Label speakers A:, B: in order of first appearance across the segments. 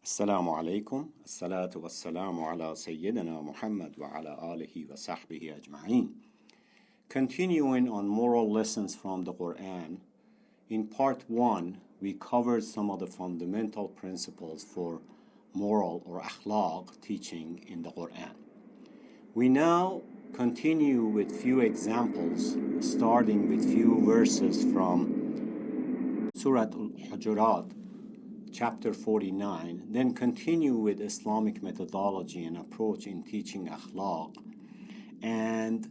A: السلام عليكم الصلاة والسلام على سيدنا محمد وعلى آله وصحبه أجمعين. Continuing on moral lessons from the Qur'an, in part 1 we covered some of the fundamental principles for moral or akhlaq teaching in the Qur'an. We now continue with few examples, starting with few verses from Surah Al-Hujurat, Chapter 49, then continue with Islamic methodology and approach in teaching akhlaq and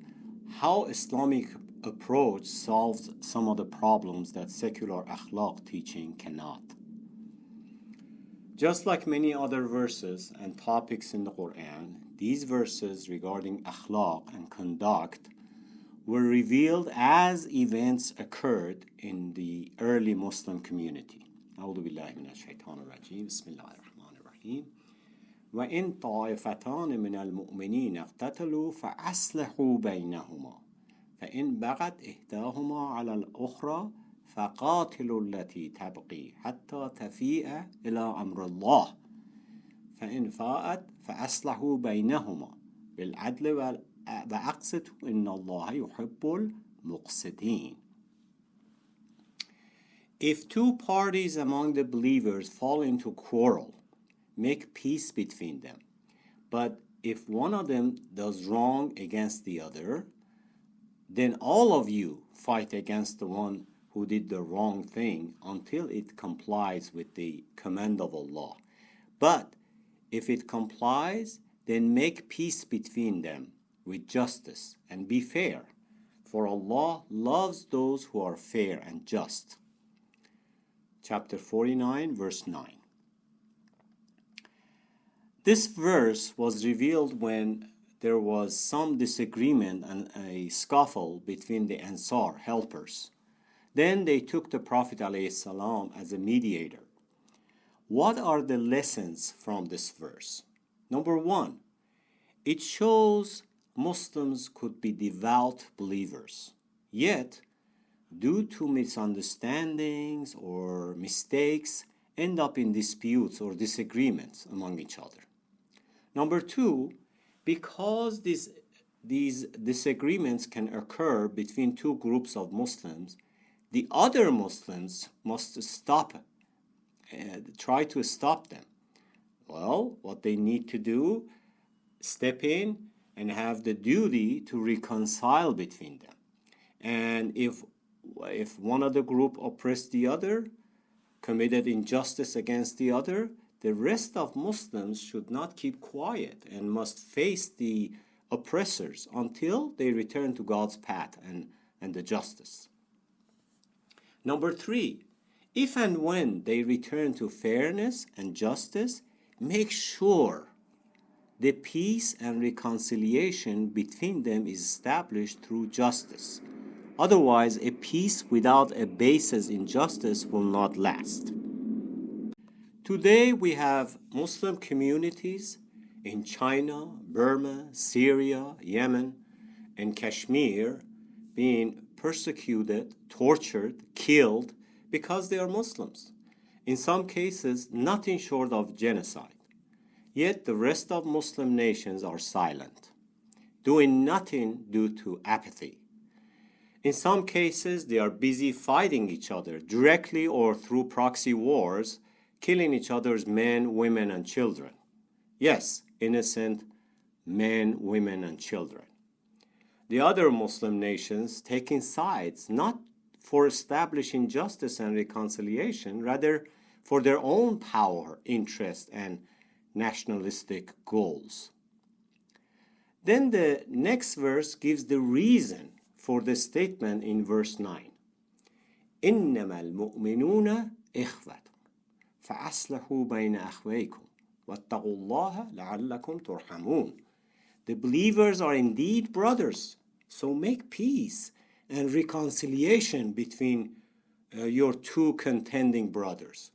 A: how Islamic approach solves some of the problems that secular akhlaq teaching cannot. Just like many other verses and topics in the Quran, these verses regarding akhlaq and conduct were revealed as events occurred in the early Muslim community. أعوذ بالله من الشيطان الرجيم بسم الله الرحمن الرحيم وإن طائفتان من المؤمنين اقتتلوا فأصلحوا بينهما فإن بغت إحداهما على الأخرى فقاتلوا التي تبغي حتى تفيء إلى أمر الله فإن فاءت فأصلحوا بينهما بالعدل وأقسطوا إن الله يحب المقسطين. If two parties among the believers fall into quarrel, make peace between them. But if one of them does wrong against the other, then all of you fight against the one who did the wrong thing until it complies with the command of Allah. But if it complies, then make peace between them with justice and be fair, for Allah loves those who are fair and just. Chapter 49, verse 9. This verse was revealed when there was some disagreement and a scuffle between the Ansar helpers. Then they took the Prophet ﷺ as a mediator. What are the lessons from this verse? Number 1, it shows Muslims could be devout believers, yet due to misunderstandings or mistakes, end up in disputes or disagreements among each other. Number 2, because these disagreements can occur between two groups of Muslims, the other Muslims must try to stop them. Well, what they need to do, step in and have the duty to reconcile between them. And if one of the group oppressed the other, committed injustice against the other, the rest of Muslims should not keep quiet and must face the oppressors until they return to God's path and the justice. Number 3, if and when they return to fairness and justice, make sure the peace and reconciliation between them is established through justice. Otherwise, a peace without a basis in justice will not last. Today, we have Muslim communities in China, Burma, Syria, Yemen, and Kashmir being persecuted, tortured, killed because they are Muslims. In some cases, nothing short of genocide. Yet the rest of Muslim nations are silent, doing nothing due to apathy. In some cases, they are busy fighting each other directly or through proxy wars, killing each other's men, women, and children. Yes, innocent men, women, and children. The other Muslim nations taking sides, not for establishing justice and reconciliation, rather for their own power, interest, and nationalistic goals. Then the next verse gives the reason for the statement in verse 9. إنما المؤمنون إخوة فأصلحوا بين أخويكم واتقوا الله لعلكم ترحمون. The believers are indeed brothers, so make peace and reconciliation between your two contending brothers.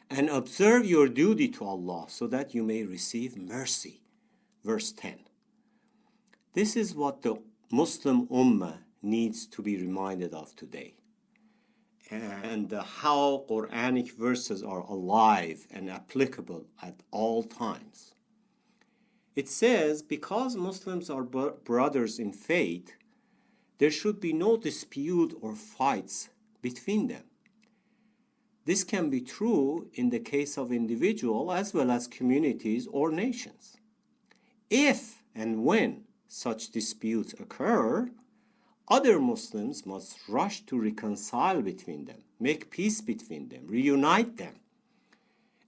A: And observe your duty to Allah so that you may receive mercy. Verse 10. This is what the Muslim Ummah needs to be reminded of today. and how Quranic verses are alive and applicable at all times. It says, because Muslims are brothers in faith, there should be no dispute or fights between them. This can be true in the case of individuals as well as communities or nations. If and when such disputes occur, other Muslims must rush to reconcile between them, make peace between them, reunite them.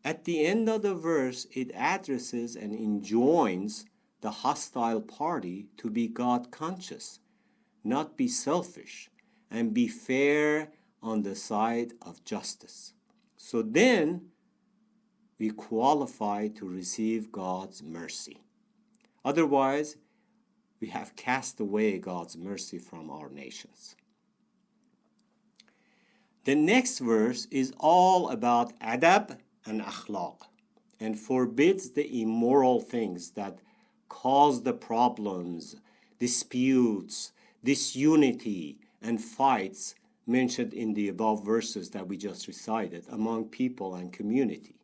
A: At the end of the verse, it addresses and enjoins the hostile party to be God conscious, not be selfish, and be fair on the side of justice. So then we qualify to receive God's mercy. Otherwise, we have cast away God's mercy from our nations. The next verse is all about adab and akhlaq and forbids the immoral things that cause the problems, disputes, disunity, and fights mentioned in the above verses that we just recited among people and community.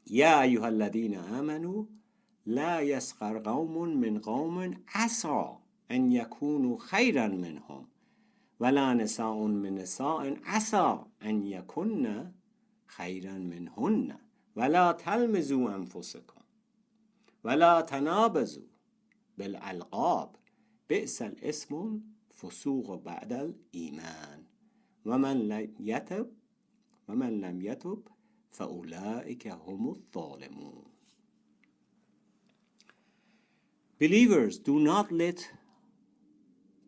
A: يا أيها الذين آمنوا لا يسخر قوم من قوم عسى أن يكونوا خيرا منهم ولا نساء من نساء عسى أن يكن خيرا منهن ولا تلمزوا أنفسكم ولا تنابزوا بالألقاب بئس الاسم الفسوق بعد الإيمان ومن لم يتب فأولئك هم الظالمون. Believers, do not let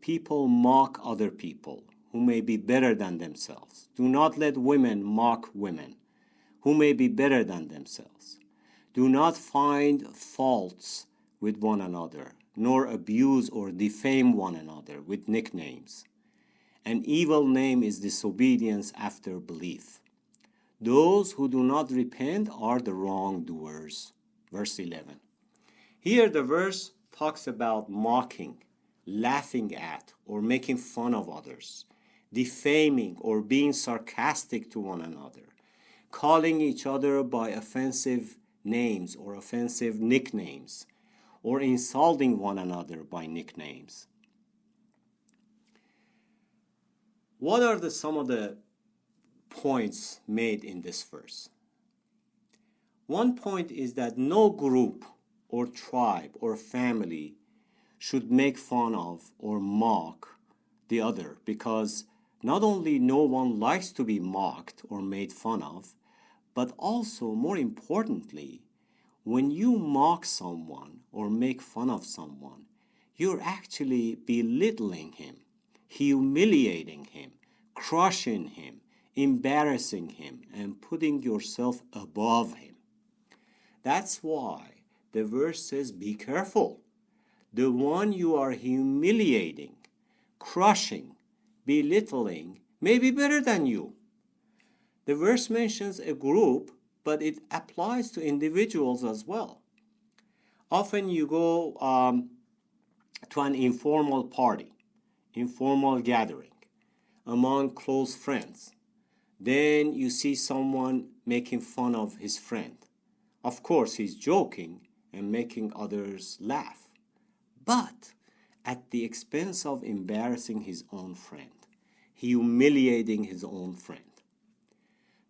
A: people mock other people who may be better than themselves. Do not let women mock women who may be better than themselves. Do not find faults with one another, nor abuse or defame one another with nicknames. An evil name is disobedience after belief. Those who do not repent are the wrongdoers. Verse 11. Here the verse talks about mocking, laughing at, or making fun of others, defaming or being sarcastic to one another, calling each other by offensive names or offensive nicknames, or insulting one another by nicknames. What are some of the points made in this verse? One point is that no group or tribe or family should make fun of or mock the other, because not only no one likes to be mocked or made fun of, but also, more importantly, when you mock someone or make fun of someone, you're actually belittling him, humiliating him, crushing him, embarrassing him, and putting yourself above him. That's why the verse says, be careful. The one you are humiliating, crushing, belittling may be better than you. The verse mentions a group, but it applies to individuals as well. Often you go to an informal party, informal gathering among close friends. Then you see someone making fun of his friend. Of course, he's joking and making others laugh, but at the expense of embarrassing his own friend, humiliating his own friend.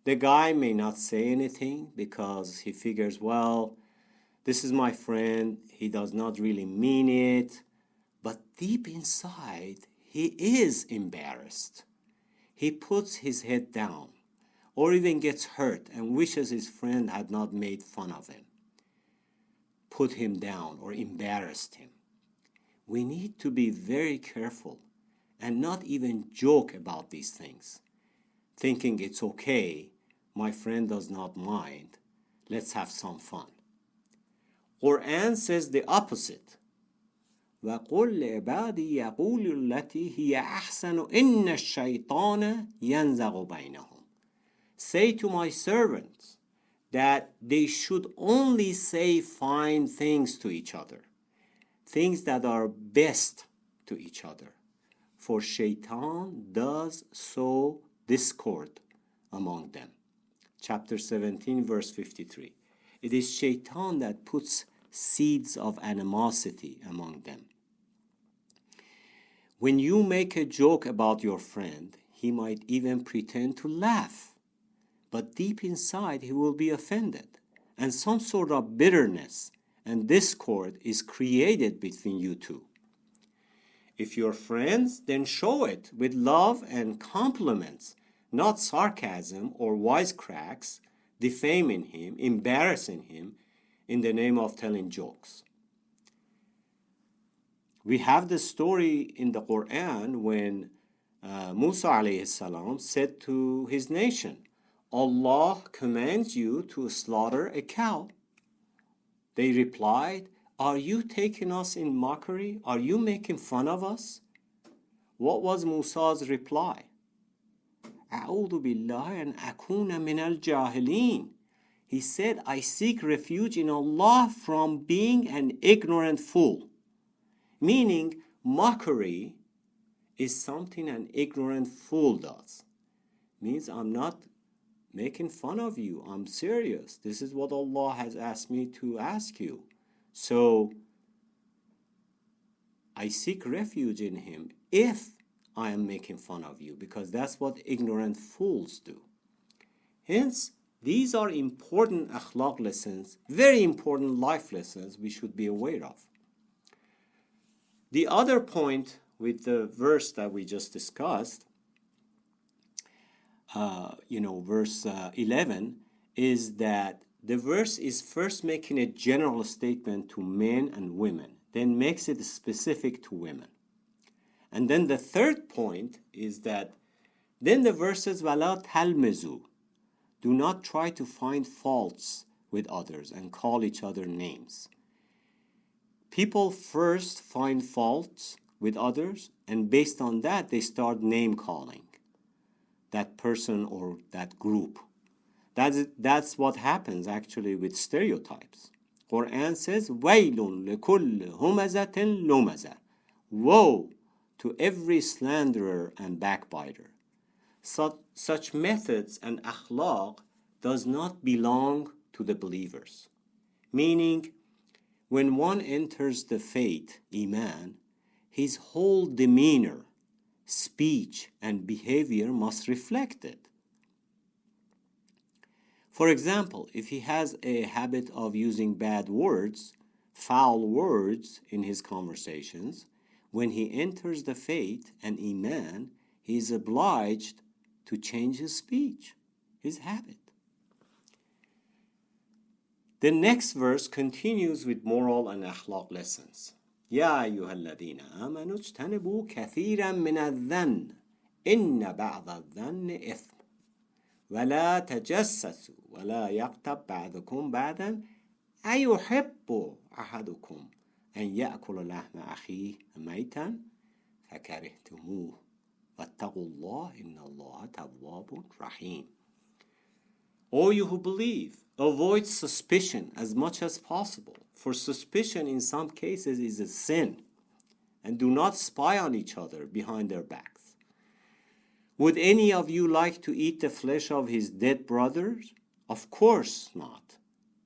A: The guy may not say anything because he figures, well, this is my friend, he does not really mean it, but deep inside, he is embarrassed. He puts his head down, or even gets hurt and wishes his friend had not made fun of him, put him down, or embarrassed him. We need to be very careful and not even joke about these things, thinking it's okay, my friend does not mind, let's have some fun. Qur'an says the opposite. وَقُلْ لِعِبَادِي يَقُولُوا الَّتِي هِيَ أَحْسَنُ إِنَّ الشَّيْطَانَ يَنزَغُ بَيْنَهُمْ. Say to my servants that they should only say fine things to each other, things that are best to each other. for Shaitan does sow discord among them. Chapter 17, verse 53. It is Shaitan that puts seeds of animosity among them. When you make a joke about your friend, he might even pretend to laugh, but deep inside he will be offended, and some sort of bitterness and discord is created between you two. If you're friends, then show it with love and compliments, not sarcasm or wisecracks, defaming him, embarrassing him in the name of telling jokes. We have the story in the Qur'an when Musa alayhi salam said to his nation, Allah commands you to slaughter a cow. They replied, are you taking us in mockery? Are you making fun of us? What was Musa's reply? A'udhu billahi an akuna min al-jahilin. He said, I seek refuge in Allah from being an ignorant fool. Meaning, mockery is something an ignorant fool does. Means I'm not making fun of you. I'm serious. This is what Allah has asked me to ask you. So, I seek refuge in Him if I am making fun of you, because that's what ignorant fools do. Hence, these are important akhlaq lessons, very important life lessons we should be aware of. The other point with the verse that we just discussed, verse 11, is that the verse is first making a general statement to men and women, then makes it specific to women. And then the third point is that then the verse says, وَلَا تَلْمِزُوا. Do not try to find faults with others and call each other names. People first find faults with others, and based on that, they start name calling that person or that group. That's what happens actually with stereotypes. Qur'an says, وَيْلٌ لِكُلِّ هُمَزَةٍ لُمَزَةٍ. Woe to every slanderer and backbiter. Such methods and akhlaq does not belong to the believers. Meaning, when one enters the faith, Iman, his whole demeanor, speech, and behavior must reflect it. For example, if he has a habit of using bad words, foul words in his conversations, when he enters the faith and Iman, he is obliged to change his speech, his habit. The next verse continues with moral and akhlaq lessons. يا أيها الذين آمنوا اجتنبوا كثيرا من الظن إن بعض الظن إثم ولا تجسسوا ولا يغتب بعضكم بعضا أيحب أحدكم أن يأكل لحم أخيه ميتا فكرهتموه واتقوا الله إن الله تواب رحيم. O you who believe, avoid suspicion as much as possible, for suspicion in some cases is a sin, and do not spy on each other behind their backs. Would any of you like to eat the flesh of his dead brothers? Of course not.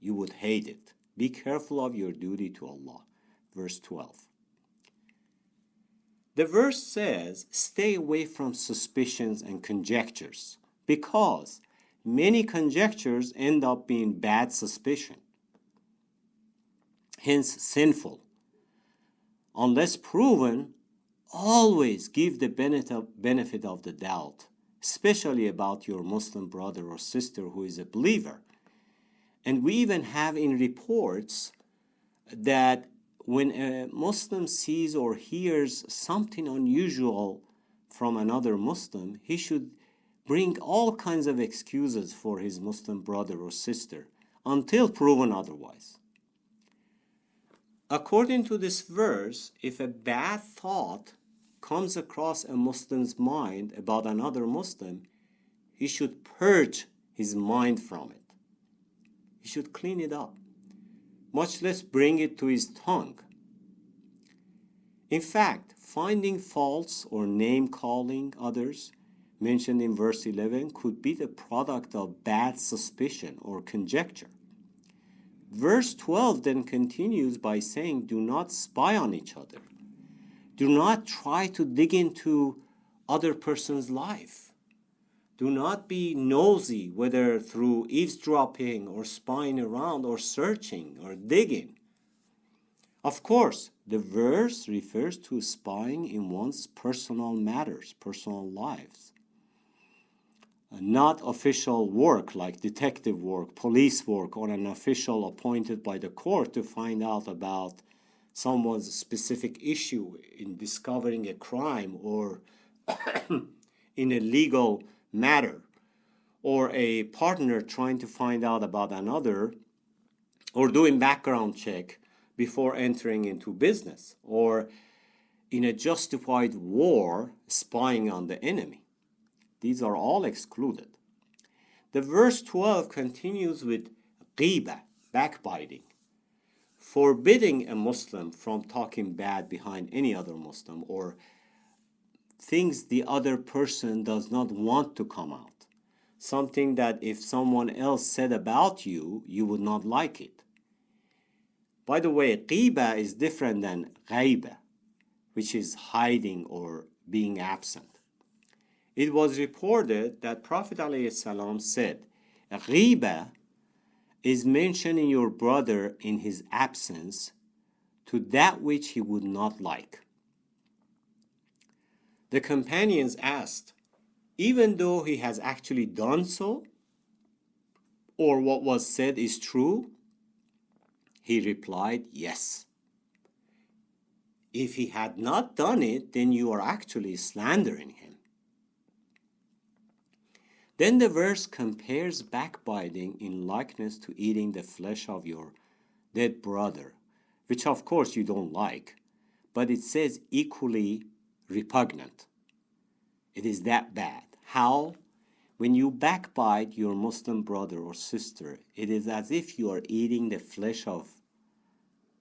A: You would hate it. Be careful of your duty to Allah. Verse 12. The verse says, stay away from suspicions and conjectures, because many conjectures end up being bad suspicion, hence sinful. Unless proven, always give the benefit of the doubt, especially about your Muslim brother or sister who is a believer. And we even have in reports that when a Muslim sees or hears something unusual from another Muslim, he should bring all kinds of excuses for his Muslim brother or sister until proven otherwise. According to this verse, if a bad thought comes across a Muslim's mind about another Muslim, he should purge his mind from it. He should clean it up, much less bring it to his tongue. In fact, finding faults or name-calling others mentioned in verse 11 could be the product of bad suspicion or conjecture. Verse 12 then continues by saying, do not spy on each other. Do not try to dig into other person's life. Do not be nosy, whether through eavesdropping or spying around or searching or digging. Of course, the verse refers to spying in one's personal matters, personal lives. Not official work like detective work, police work, or an official appointed by the court to find out about someone's specific issue in discovering a crime or in a legal matter, or a partner trying to find out about another, or doing background check before entering into business, or in a justified war spying on the enemy. These are all excluded. The verse 12 continues with ghiba, backbiting, forbidding a Muslim from talking bad behind any other Muslim or things the other person does not want to come out. Something that if someone else said about you, you would not like it. By the way, ghiba is different than ghaiba, which is hiding or being absent. It was reported that Prophet ﷺ said, ghiba is mentioning your brother in his absence to that which he would not like. The companions asked, even though he has actually done so, or what was said is true? He replied, yes. If he had not done it, then you are actually slandering him. Then the verse compares backbiting in likeness to eating the flesh of your dead brother, which of course you don't like, but it says equally repugnant. It is that bad. How? When you backbite your Muslim brother or sister, it is as if you are eating the flesh of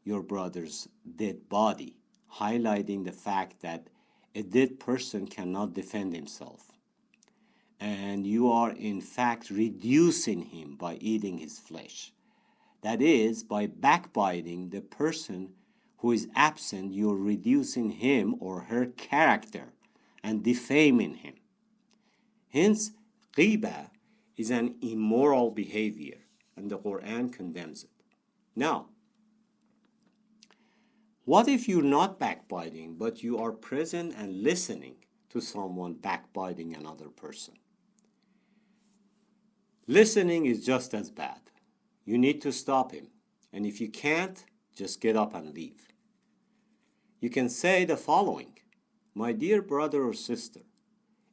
A: your brother's dead body, highlighting the fact that a dead person cannot defend himself. And you are in fact reducing him by eating his flesh. That is, by backbiting the person who is absent, you're reducing him or her character and defaming him. Hence, ghiba is an immoral behavior, and the Qur'an condemns it. Now, what if you're not backbiting, but you are present and listening to someone backbiting another person? Listening is just as bad. You need to stop him. And if you can't, just get up and leave. You can say the following: my dear brother or sister,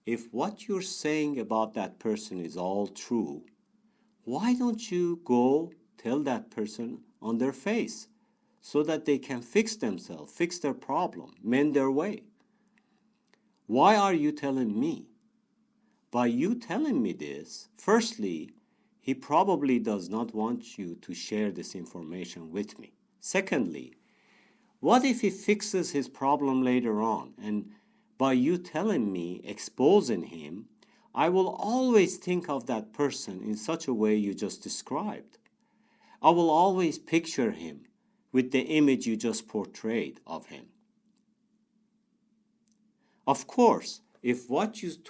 A: if what you're saying about that person is all true, why don't you go tell that person on their face so that they can fix themselves, fix their problem, mend their way? Why are you telling me? By you telling me this, firstly, he probably does not want you to share this information with me. Secondly, what if he fixes his problem later on, and by you telling me, exposing him, I will always think of that person in such a way you just described. I will always picture him with the image you just portrayed of him. Of course, if what you just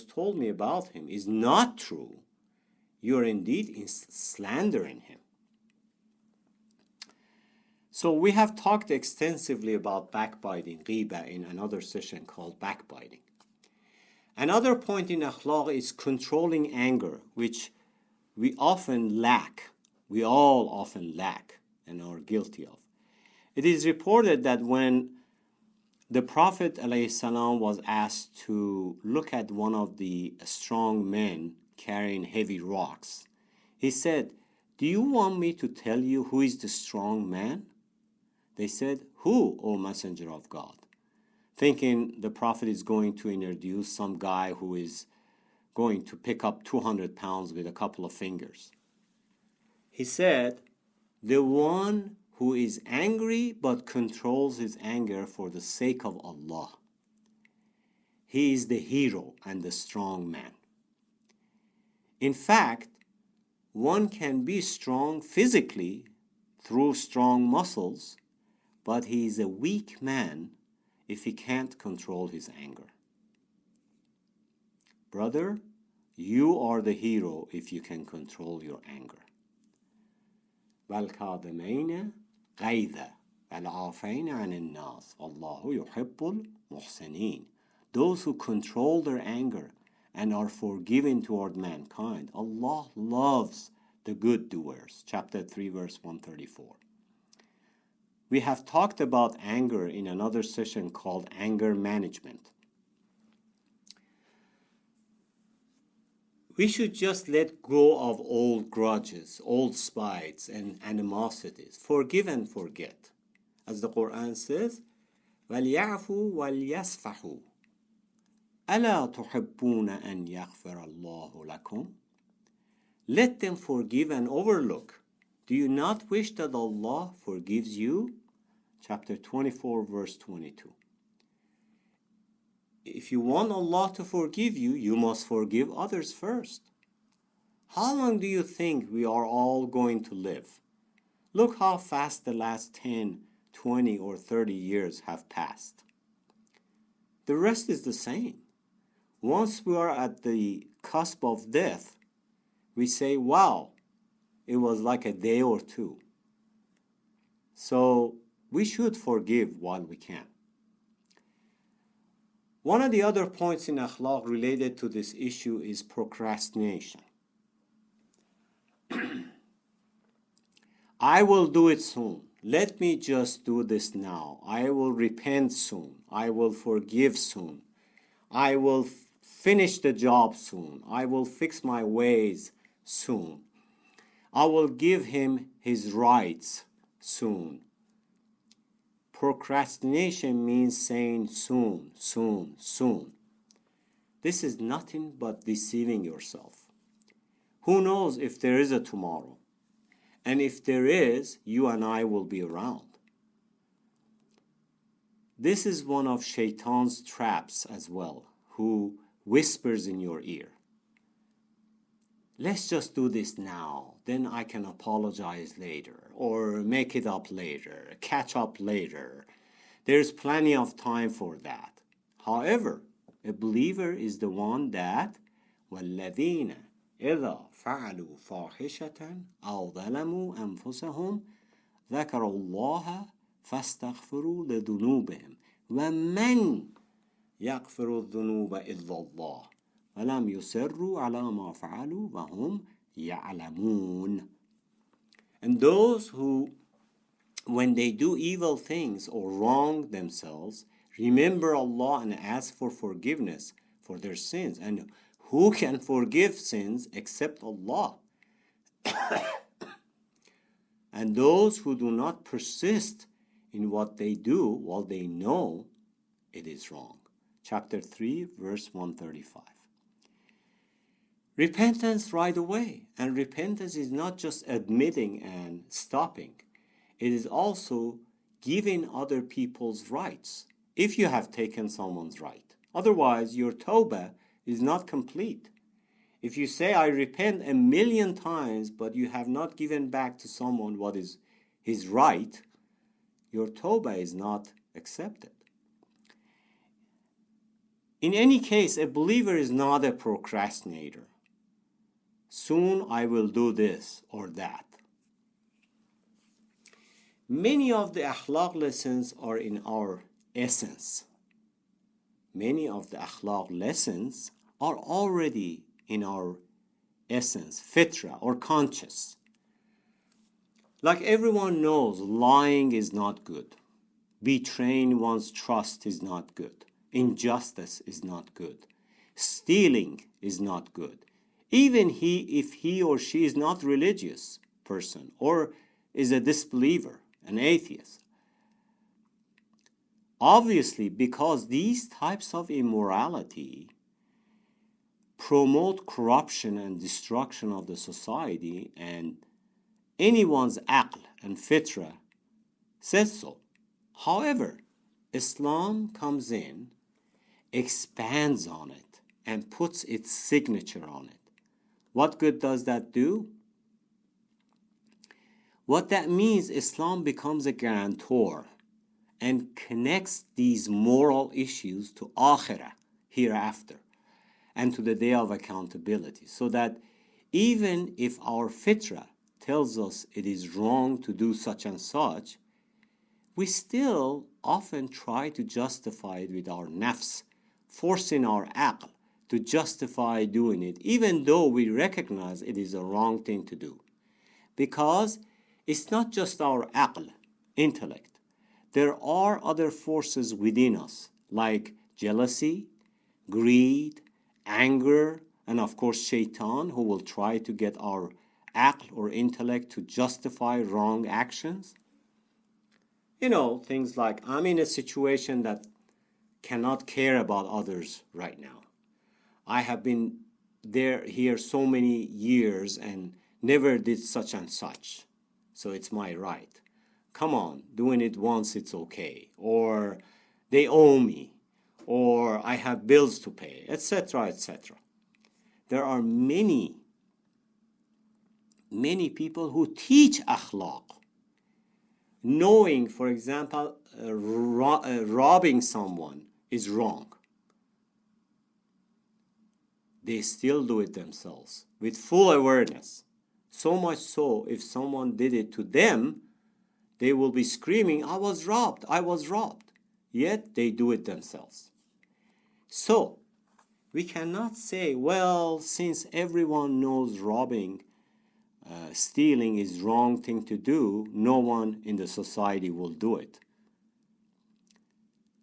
A: told me about him is not true, you are indeed slandering him. So we have talked extensively about backbiting, ghiba, in another session called backbiting. Another point in akhlaq is controlling anger, which we often lack. We all often lack and are guilty of. It is reported that when the Prophet ﷺ was asked to look at one of the strong men carrying heavy rocks, he said, "Do you want me to tell you who is the strong man?" They said, "Who, O Messenger of God?" Thinking the Prophet is going to introduce some guy who is going to pick up 200 pounds with a couple of fingers. He said, "The one who is angry but controls his anger for the sake of Allah. He is the hero and the strong man. In fact, one can be strong physically through strong muscles, but he is a weak man if he can't control his anger. Brother, you are the hero if you can control your anger. وَالْكَاظِمِينَ غَيْظَ وَالْعَافِينَ عَنِ النَّاسِ وَاللَّهُ يُحِبُّ الْمُحْسِنِينَ. Those who control their anger and are forgiving toward mankind, Allah loves the good doers. Chapter 3, verse 134. We have talked about anger in another session called anger management. We should just let go of old grudges, old spites, and animosities. Forgive and forget. As the Qur'an says, وَلْيَعْفُوا وَلْيَصْفَحُوا أَلَا تُحِبُّونَ أَنْ يَغْفِرَ اللَّهُ لَكُمْ. Let them forgive and overlook. Do you not wish that Allah forgives you? Chapter 24, verse 22. If you want Allah to forgive you, you must forgive others first. How long do you think we are all going to live? Look how fast the last 10, 20, or 30 years have passed. The rest is the same. Once we are at the cusp of death, we say, wow, it was like a day or two. So we should forgive while we can. One of the other points in akhlaq related to this issue is procrastination. I will do it soon. Let me just do this now. I will repent soon. I will forgive soon. I will finish the job soon. I will fix my ways soon. I will give him his rights soon. Procrastination means saying soon, soon, soon. This is nothing but deceiving yourself. Who knows if there is a tomorrow? And if there is, you and I will be around. This is one of Shaitan's traps as well, who whispers in your ear. Let's just do this now, then I can apologize later, or make it up later, catch up later. There's plenty of time for that. However, a believer is the one that وَالَّذِينَ إِذَا فَعَلُوا فَاحِشَةً أَوْ ظَلَمُوا أَنفُسَهُمْ ذَكَرُوا اللَّهَ فَاسْتَغْفِرُوا لِذُنُوبِهِمْ وَمَنْ يَغْفِرُ الذُّنُوبَ إِلَّا اللَّهُ وَلَمْ يُصِرُّوا عَلَى مَا فَعَلُوا وَهُمْ يَعْلَمُونَ. And those who, when they do evil things or wrong themselves, remember Allah and ask for forgiveness for their sins. And who can forgive sins except Allah? And those who do not persist in what they do while they know it is wrong. Chapter 3, verse 135. Repentance right away. And repentance is not just admitting and stopping. It is also giving other people's rights, if you have taken someone's right. Otherwise, your tawbah is not complete. If you say, I repent 1,000,000 times, but you have not given back to someone what is his right, your tawbah is not accepted. In any case, a believer is not a procrastinator. Soon I will do this or that. Many of the akhlaq lessons are in our essence. Many of the akhlaq lessons are already in our essence, fitra, or conscious. Like everyone knows, lying is not good. Betraying one's trust is not good. Injustice is not good. Stealing is not good. Even if he or she is not religious person or is a disbeliever, an atheist. Obviously, because these types of immorality promote corruption and destruction of the society, and anyone's aql and fitra says so. However, Islam comes in, expands on it, and puts its signature on it. What good does that do? What that means, Islam becomes a guarantor and connects these moral issues to akhirah, hereafter, and to the day of accountability, so that even if our fitra tells us it is wrong to do such and such, we still often try to justify it with our nafs, forcing our aql to justify doing it, even though we recognize it is a wrong thing to do. Because it's not just our aql, intellect. There are other forces within us, like jealousy, greed, anger, and of course shaitan, who will try to get our aql or intellect to justify wrong actions. You know, things like, I'm in a situation that cannot care about others right now. I have been here so many years and never did such and such, so it's my right. Come on, doing it once, it's okay. Or they owe me, or I have bills to pay, etc., etc. There are many people who teach akhlaq, knowing, for example, robbing someone is wrong. They still do it themselves with full awareness. So much so, if someone did it to them, they will be screaming, I was robbed, I was robbed. Yet they do it themselves. So, we cannot say, well, since everyone knows robbing, stealing is wrong thing to do, no one in the society will do it.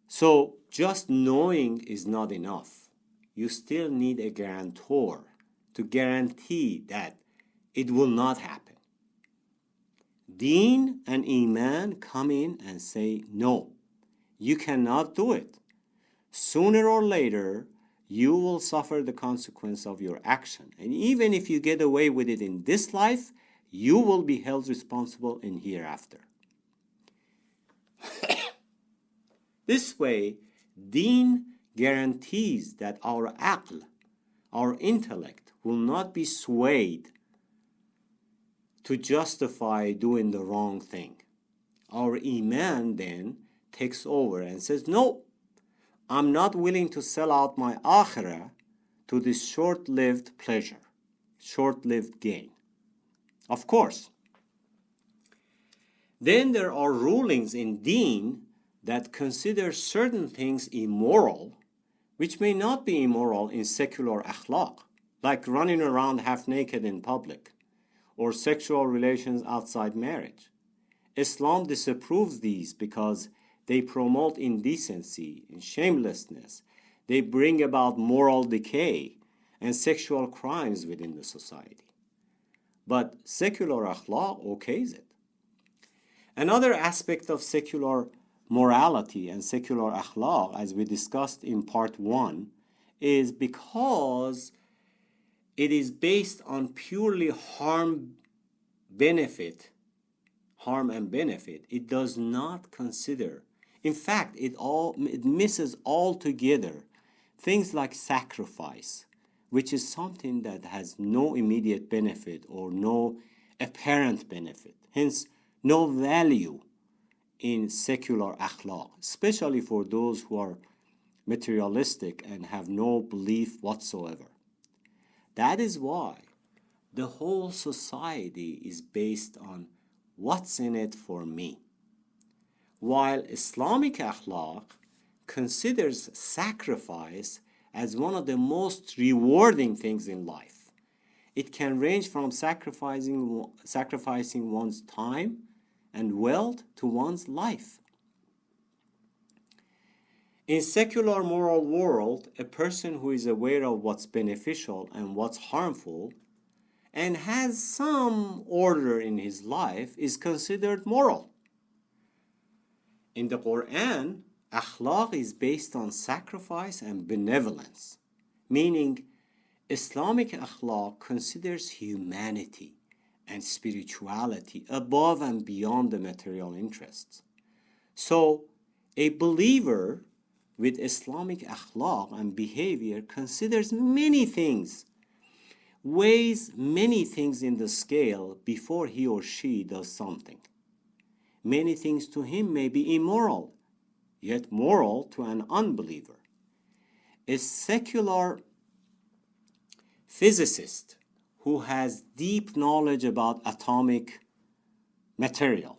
A: So, just knowing is not enough. You still need a guarantor to guarantee that it will not happen. Deen and Iman come in and say, no, you cannot do it. Sooner or later, you will suffer the consequence of your action. And even if you get away with it in this life, you will be held responsible in hereafter. This way, Deen guarantees that our aql, our intellect, will not be swayed to justify doing the wrong thing. Our Iman then takes over and says, no, I'm not willing to sell out my akhirah to this short-lived pleasure, short-lived gain. Of course. Then there are rulings in Deen that consider certain things immoral, which may not be immoral in secular akhlaq, like running around half naked in public, or sexual relations outside marriage. Islam disapproves these because they promote indecency and shamelessness. They bring about moral decay and sexual crimes within the society. But secular akhlaq okays it. Another aspect of secular morality and secular akhlaq, as we discussed in part 1, is because it is based on purely harm and benefit. It does not consider. In fact, it misses altogether things like sacrifice, which is something that has no immediate benefit or no apparent benefit, hence no value in secular akhlaq, especially for those who are materialistic and have no belief whatsoever. That is why the whole society is based on what's in it for me. While Islamic akhlaq considers sacrifice as one of the most rewarding things in life. It can range from sacrificing one's time and wealth to one's life. In secular moral world, a person who is aware of what's beneficial and what's harmful and has some order in his life is considered moral. In the Qur'an, akhlaq is based on sacrifice and benevolence, meaning Islamic akhlaq considers humanity and spirituality above and beyond the material interests. So a believer with Islamic akhlaq and behavior considers many things, weighs many things in the scale before he or she does something. Many things to him may be immoral, yet moral to an unbeliever. A secular physicist who has deep knowledge about atomic material,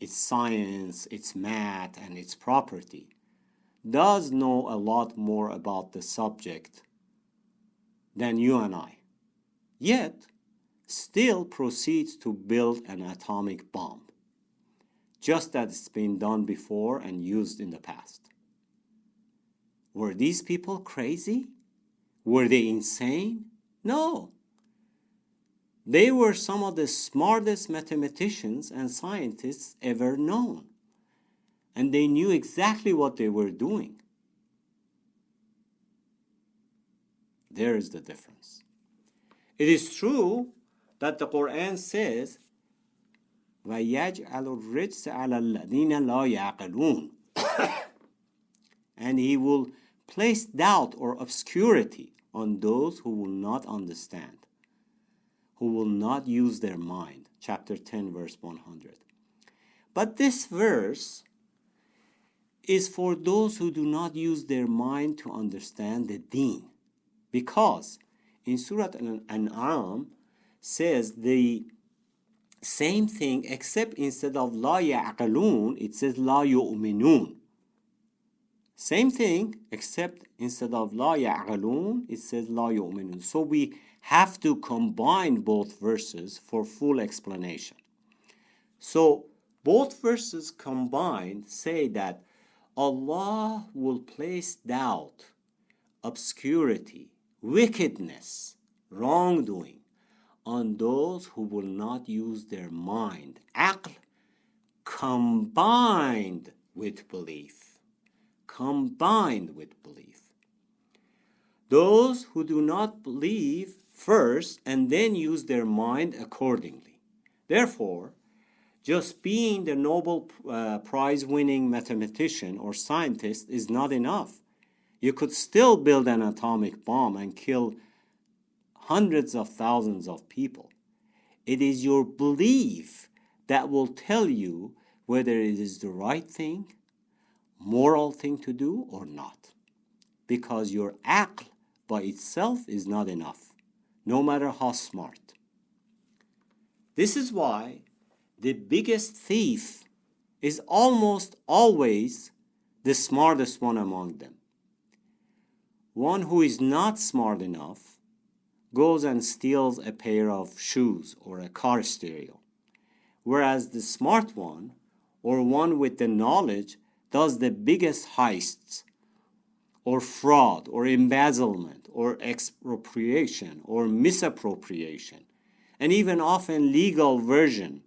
A: its science, its math, and its property, does know a lot more about the subject than you and I, yet still proceeds to build an atomic bomb, just as it's been done before and used in the past. Were these people crazy? Were they insane? No. They were some of the smartest mathematicians and scientists ever known, and they knew exactly what they were doing. There is the difference. It is true that the Qur'an says, وَيَجْعَلُ الرِّجْسَ عَلَى الَّذِينَ لَا يَعْقِلُونَ, and he will place doubt or obscurity on those who will not understand, who will not use their mind. Chapter 10, verse 100. But this verse is for those who do not use their mind to understand the deen. Because in Surah Al-An'am says the same thing, except instead of la ya'qalun, it says la yu'minun. Same thing, except instead of la ya'qalun, it says la yu'minun. So we have to combine both verses for full explanation. So both verses combined say that Allah will place doubt, obscurity, wickedness, wrongdoing on those who will not use their mind, aql, combined with belief. Combined with belief. Those who do not believe first and then use their mind accordingly. Therefore, just being the Nobel Prize-winning mathematician or scientist is not enough. You could still build an atomic bomb and kill hundreds of thousands of people. It is your belief that will tell you whether it is the right thing, moral thing to do or not. Because your aql by itself is not enough, no matter how smart. This is why the biggest thief is almost always the smartest one among them. One who is not smart enough goes and steals a pair of shoes or a car stereo, whereas the smart one, or one with the knowledge, does the biggest heists, or fraud, or embezzlement, or expropriation, or misappropriation, and even often legal version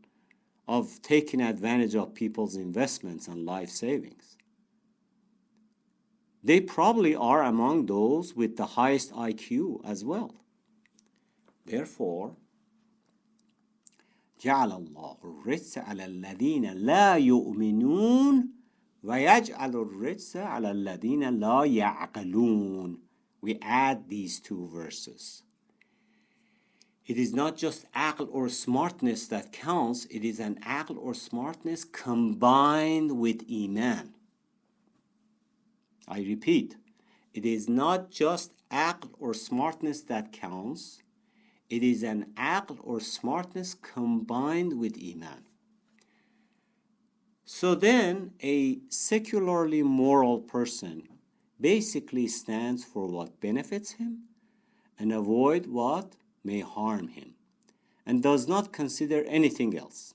A: of taking advantage of people's investments and life savings. They probably are among those with the highest IQ as well. Therefore, جعل الله الرجس على الذين لا يؤمنون ويجعل الرجس على الذين لا يعقلون. We add these two verses. It is not just aql or smartness that counts, it is an aql or smartness combined with iman. I repeat, it is not just aql or smartness that counts, it is an aql or smartness combined with iman. So then, a secularly moral person basically stands for what benefits him and avoid what may harm him, and does not consider anything else.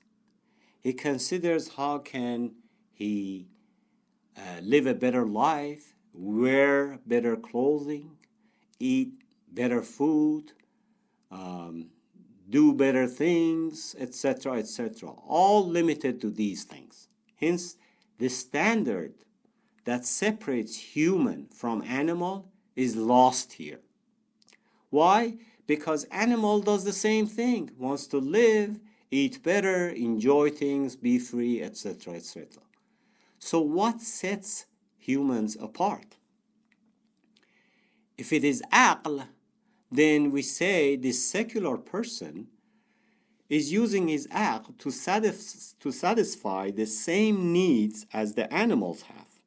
A: He considers how can he live a better life, wear better clothing, eat better food, do better things, etc., etc., all limited to these things. Hence, the standard that separates human from animal is lost here. Why? Because animal does the same thing, wants to live, eat better, enjoy things, be free, etc., etc. So what sets humans apart? If it is aql, then we say this secular person is using his aql to satisfy the same needs as the animals have.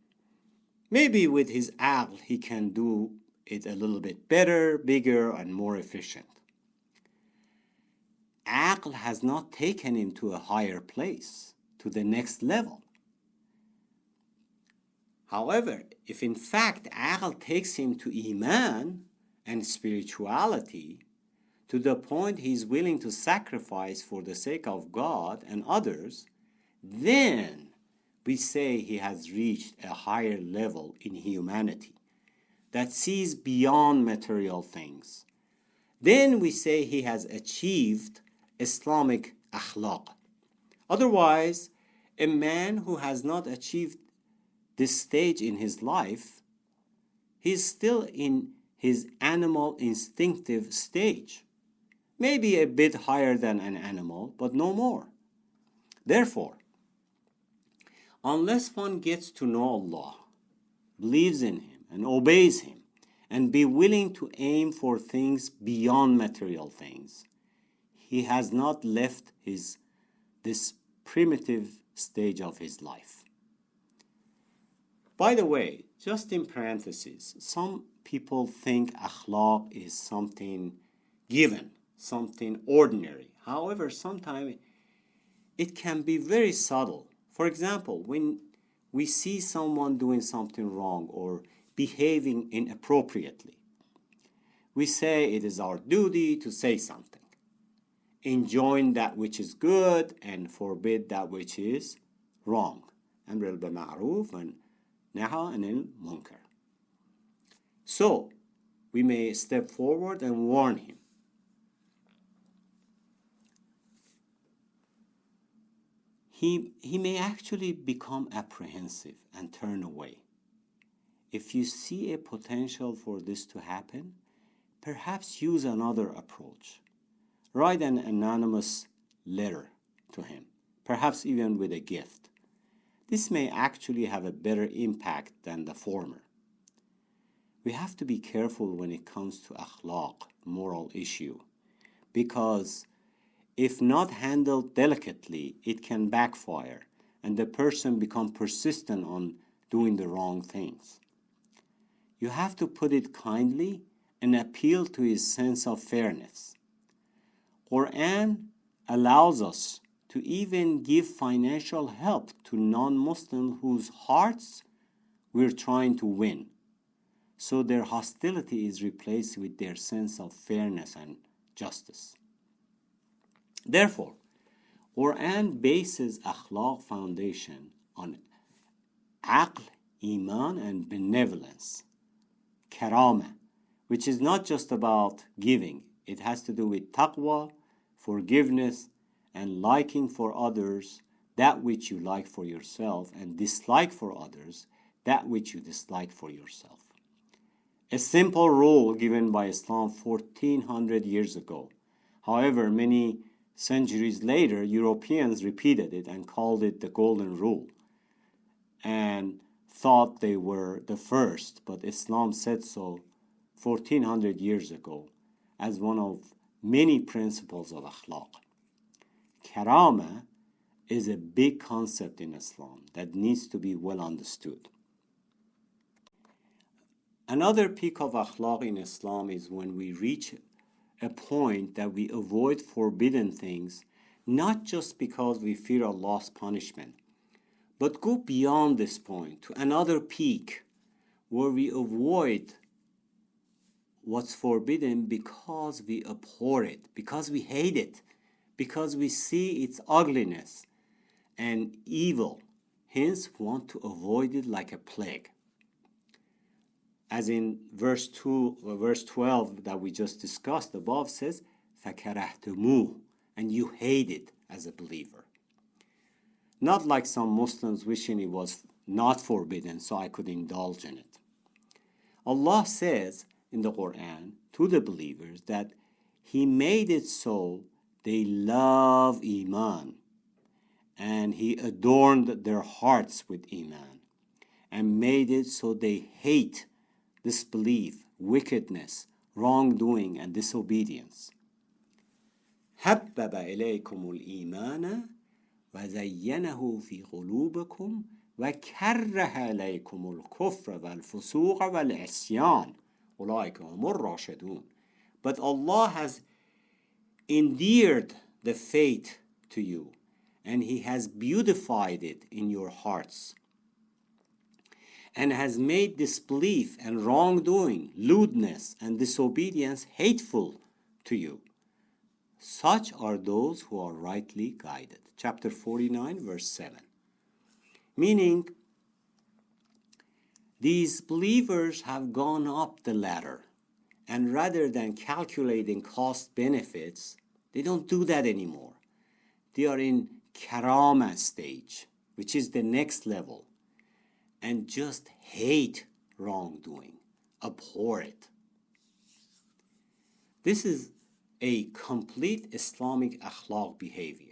A: Maybe with his aql he can do it a little bit better, bigger, and more efficient. Aql has not taken him to a higher place, to the next level. However, if in fact aql takes him to iman and spirituality, to the point he is willing to sacrifice for the sake of God and others, then we say he has reached a higher level in humanity that sees beyond material things. Then we say he has achieved Islamic akhlaq. Otherwise, a man who has not achieved this stage in his life, he is still in his animal instinctive stage. Maybe a bit higher than an animal, but no more. Therefore, unless one gets to know Allah, believes in Him, and obeys Him, and be willing to aim for things beyond material things, he has not left this primitive stage of his life. By the way, just in parentheses, some people think akhlaq is something given, something ordinary. However, sometimes it can be very subtle. For example, when we see someone doing something wrong or behaving inappropriately, we say it is our duty to say something, enjoin that which is good and forbid that which is wrong. Amr bil ma'ruf and nahy anil munkar. So, we may step forward and warn him. He may actually become apprehensive and turn away. If you see a potential for this to happen, perhaps use another approach. Write an anonymous letter to him, perhaps even with a gift. This may actually have a better impact than the former. We have to be careful when it comes to akhlaq, moral issue, because if not handled delicately, it can backfire and the person become persistent on doing the wrong things. You have to put it kindly and appeal to his sense of fairness. Qur'an allows us to even give financial help to non-Muslims whose hearts we're trying to win, so their hostility is replaced with their sense of fairness and justice. Therefore, Qur'an bases akhlaq foundation on aql, iman, and benevolence, karama, which is not just about giving. It has to do with taqwa, forgiveness, and liking for others that which you like for yourself, and dislike for others that which you dislike for yourself. A simple rule given by Islam 1400 years ago. However, many centuries later, Europeans repeated it and called it the Golden Rule and thought they were the first, but Islam said so 1400 years ago as one of many principles of akhlaq. Karama is a big concept in Islam that needs to be well understood. Another peak of akhlaq in Islam is when we reach a point that we avoid forbidden things, not just because we fear Allah's punishment, but go beyond this point to another peak where we avoid what's forbidden because we abhor it, because we hate it, because we see its ugliness and evil, hence want to avoid it like a plague. As in verse 12 that we just discussed above says, فَكَرَهْتُمُوهُ, and you hate it as a believer. Not like some Muslims wishing it was not forbidden so I could indulge in it. Allah says in the Qur'an to the believers that He made it so they love Iman and He adorned their hearts with Iman and made it so they hate disbelief, wickedness, wrongdoing, and disobedience. حبب إليكم الإيمان وزينه في قلوبكم وكره إليكم الكفر والفسوق والعصيان أولئك هم الراشدون. But Allah has endeared the faith to you, and He has beautified it in your hearts, and has made disbelief and wrongdoing, lewdness and disobedience hateful to you. Such are those who are rightly guided. Chapter 49, verse 7. Meaning, these believers have gone up the ladder, and rather than calculating cost benefits, they don't do that anymore. They are in karama stage, which is the next level, and just hate wrongdoing, abhor it. This is a complete Islamic akhlaq behavior.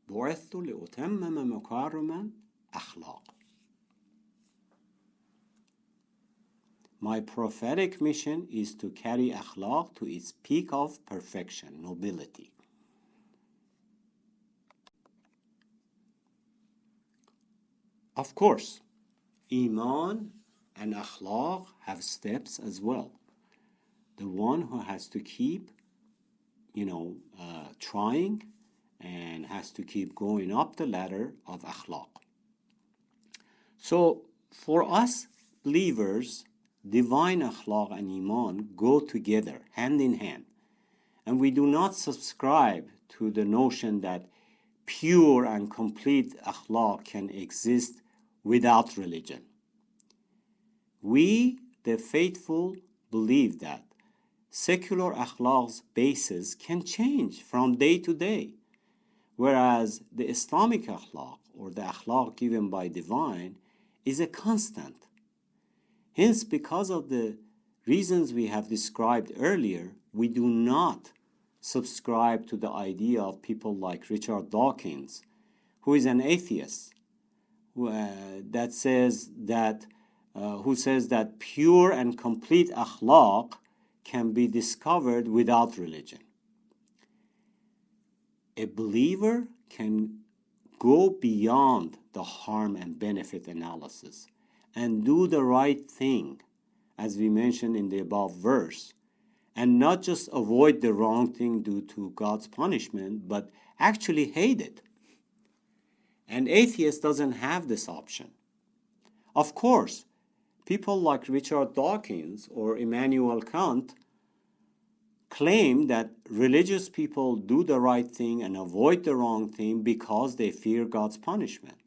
A: بعثت لأتمم مكارم الأخلاق. My prophetic mission is to carry akhlaq to its peak of perfection, nobility. Of course, Iman and akhlaq have steps as well. The one who has to keep, trying and has to keep going up the ladder of akhlaq. So for us believers, divine akhlaq and iman go together, hand in hand. And we do not subscribe to the notion that pure and complete akhlaq can exist without religion. We, the faithful, believe that secular akhlaq's basis can change from day to day, whereas the Islamic akhlaq, or the akhlaq given by divine, is a constant. Hence, because of the reasons we have described earlier, we do not subscribe to the idea of people like Richard Dawkins, who is an atheist, who says that pure and complete akhlaq can be discovered without religion. A believer can go beyond the harm and benefit analysis and do the right thing, as we mentioned in the above verse, and not just avoid the wrong thing due to God's punishment, but actually hate it. An atheist doesn't have this option. Of course, people like Richard Dawkins or Immanuel Kant claim that religious people do the right thing and avoid the wrong thing because they fear God's punishment.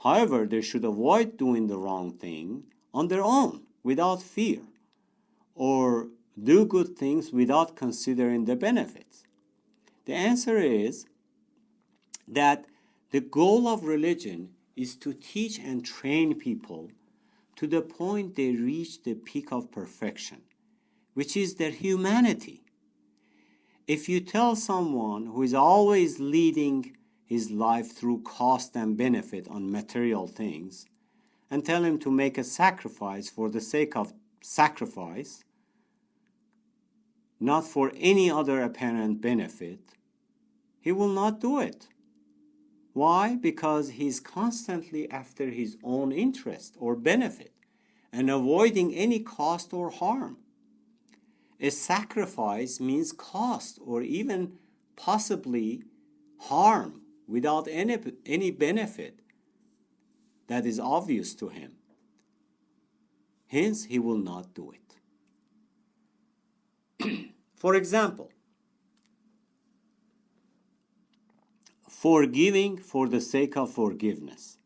A: However, they should avoid doing the wrong thing on their own, without fear, or do good things without considering the benefits. The answer is that the goal of religion is to teach and train people to the point they reach the peak of perfection, which is their humanity. If you tell someone who is always leading his life through cost and benefit on material things, and tell him to make a sacrifice for the sake of sacrifice, not for any other apparent benefit, he will not do it. Why? Because he's constantly after his own interest or benefit and avoiding any cost or harm. A sacrifice means cost or even possibly harm without any benefit that is obvious to him. Hence, he will not do it. For example, forgiving for the sake of forgiveness,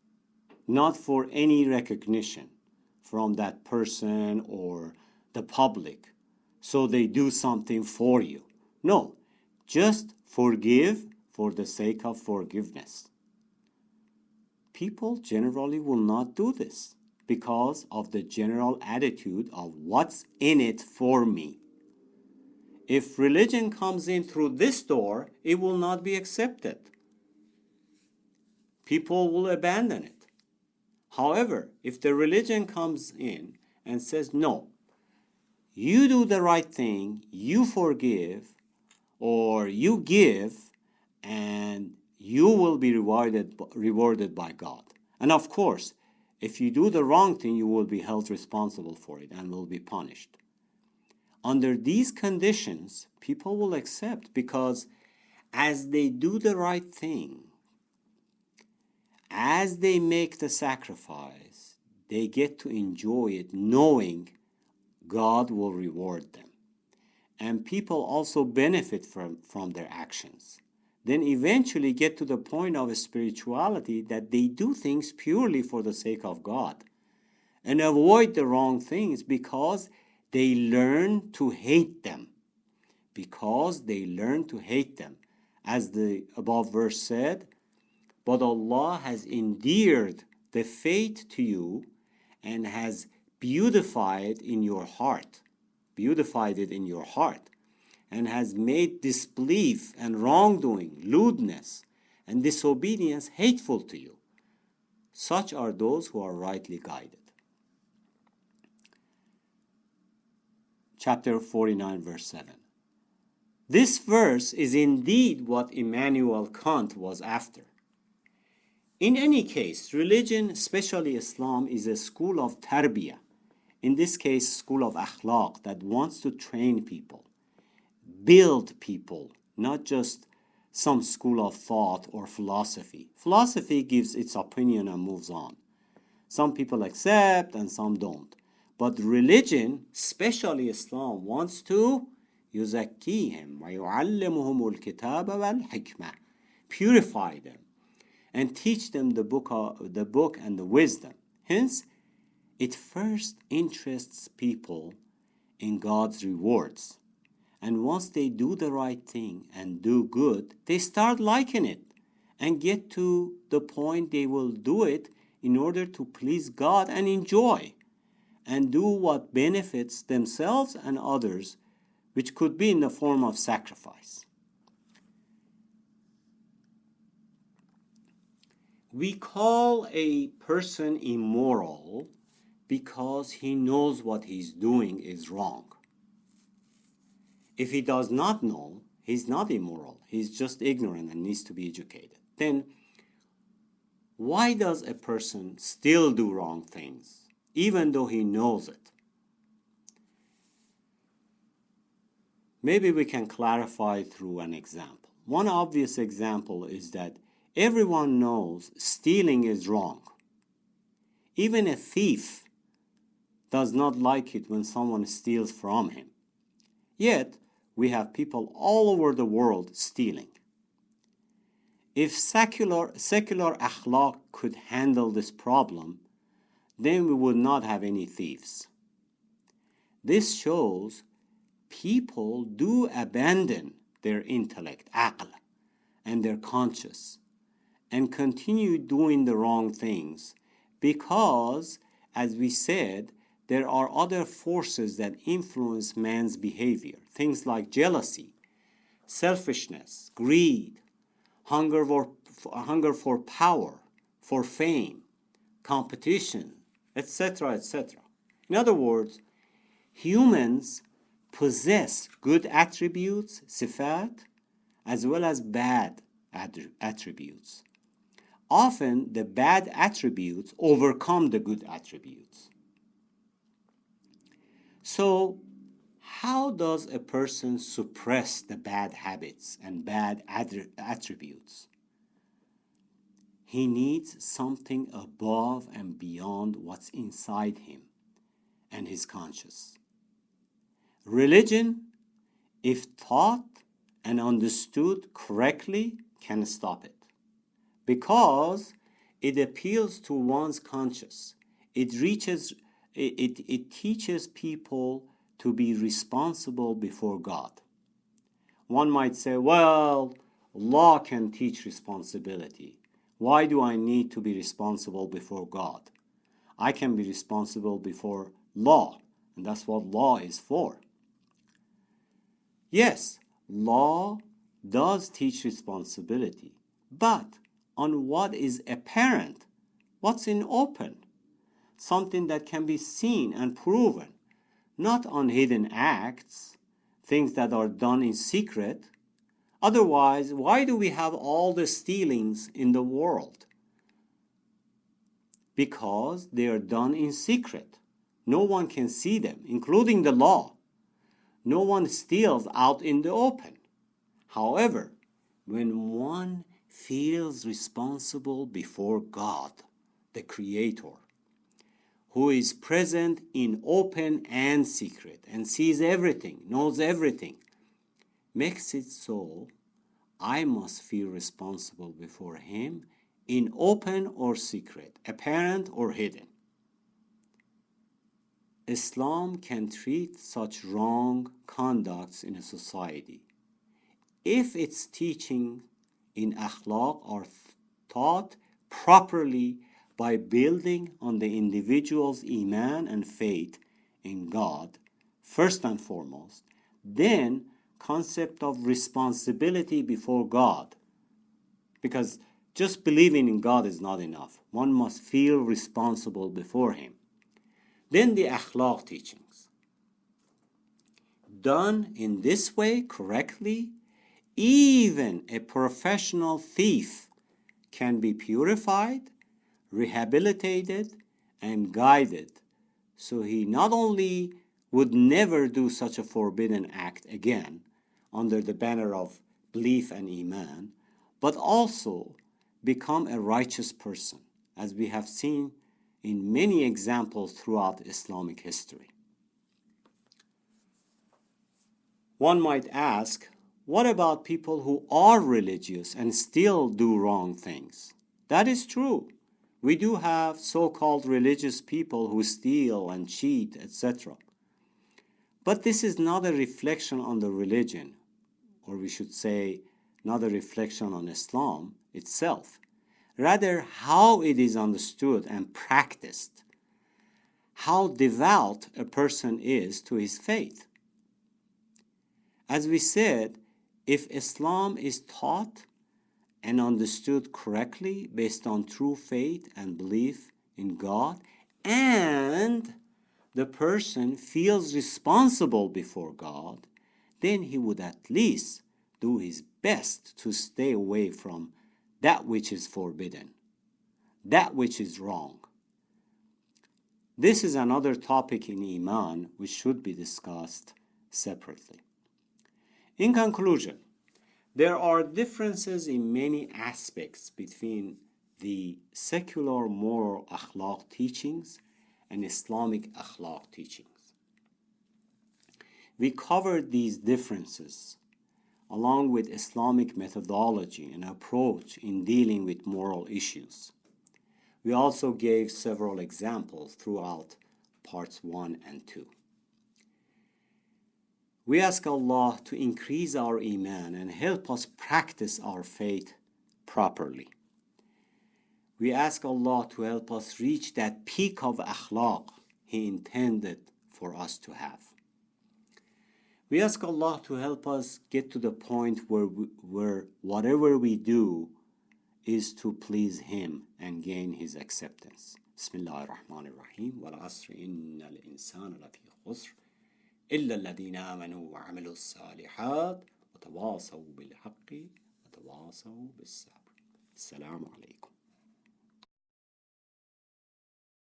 A: not for any recognition from that person or the public, so they do something for you. No, just forgive for the sake of forgiveness. People generally will not do this because of the general attitude of what's in it for me. If religion comes in through this door, it will not be accepted. People will abandon it. However, if the religion comes in and says, no, you do the right thing, you forgive, or you give, and you will be rewarded by God. And of course, if you do the wrong thing, you will be held responsible for it and will be punished. Under these conditions, people will accept, because as they do the right thing, as they make the sacrifice, they get to enjoy it knowing God will reward them. And people also benefit from their actions. Then eventually get to the point of spirituality that they do things purely for the sake of God and avoid the wrong things because they learn to hate them. Because they learn to hate them. As the above verse said, but Allah has endeared the faith to you and has beautified it in your heart, and has made disbelief and wrongdoing, lewdness, and disobedience hateful to you. Such are those who are rightly guided. Chapter 49, verse 7. This verse is indeed what Immanuel Kant was after. In any case, religion, especially Islam, is a school of tarbiyah. In this case, school of akhlaq that wants to train people, build people, not just some school of thought or philosophy. Philosophy gives its opinion and moves on. Some people accept and some don't. But religion, especially Islam, wants to يُزَكِّيهِمْ وَيُعَلِّمُهُمُ الْكِتَابَ وَالْحِكْمَةِ, purify them and teach them the book and the wisdom. Hence, it first interests people in God's rewards. And once they do the right thing and do good, they start liking it and get to the point they will do it in order to please God and enjoy and do what benefits themselves and others, which could be in the form of sacrifice. We call a person immoral because he knows what he's doing is wrong. If he does not know, he's not immoral. He's just ignorant and needs to be educated. Then, why does a person still do wrong things, even though he knows it? Maybe we can clarify through an example. One obvious example is that everyone knows stealing is wrong. Even a thief does not like it when someone steals from him. Yet, we have people all over the world stealing. If secular akhlaq could handle this problem, then we would not have any thieves. This shows people do abandon their intellect, aql, and their conscience, and continue doing the wrong things because, as we said, there are other forces that influence man's behavior. Things like jealousy, selfishness, greed, hunger for power, for fame, competition, etc., etc. In other words, humans possess good attributes, sifat, as well as bad attributes. Often, the bad attributes overcome the good attributes. So, how does a person suppress the bad habits and bad attributes? He needs something above and beyond what's inside him and his conscience. Religion, if taught and understood correctly, can stop it, because it appeals to one's conscience. It teaches people to be responsible before God. One might say, well, law can teach responsibility. Why do I need to be responsible before God? I can be responsible before law, and that's what law is for. Yes, law does teach responsibility, but on what is apparent, what's in open, something that can be seen and proven, not on hidden acts, things that are done in secret. Otherwise, why do we have all the stealings in the world? Because they are done in secret. No one can see them, including the law. No one steals out in the open. However, when one feels responsible before God, the Creator, who is present in open and secret and sees everything, knows everything, makes it so I must feel responsible before Him in open or secret, apparent or hidden. Islam can treat such wrong conducts in a society if its teaching in akhlaq are taught properly by building on the individual's iman and faith in God first and foremost, then concept of responsibility before God, because just believing in God is not enough. One must feel responsible before Him. Then the akhlaq teachings. Done in this way correctly, even a professional thief can be purified, rehabilitated, and guided, so he not only would never do such a forbidden act again under the banner of belief and iman, but also become a righteous person, as we have seen in many examples throughout Islamic history. One might ask, what about people who are religious and still do wrong things? That is true. We do have so-called religious people who steal and cheat, etc. But this is not a reflection on the religion, or we should say, not a reflection on Islam itself. Rather, how it is understood and practiced, how devout a person is to his faith. As we said, if Islam is taught and understood correctly based on true faith and belief in God, and the person feels responsible before God, then he would at least do his best to stay away from that which is forbidden, that which is wrong. This is another topic in Iman which should be discussed separately. In conclusion, there are differences in many aspects between the secular moral akhlaq teachings and Islamic akhlaq teachings. We covered these differences along with Islamic methodology and approach in dealing with moral issues. We also gave several examples throughout parts 1 and 2. We ask Allah to increase our iman and help us practice our faith properly. We ask Allah to help us reach that peak of akhlaq He intended for us to have. We ask Allah to help us get to the point where whatever we do is to please Him and gain His acceptance. Bismillah ar-Rahman ar-Rahim. Wal asri inna al-insana lafi khusr. إلا الذين آمنوا وعملوا الصالحات وتواصوا بالحق وتواصوا بالصبر. السلام عليكم.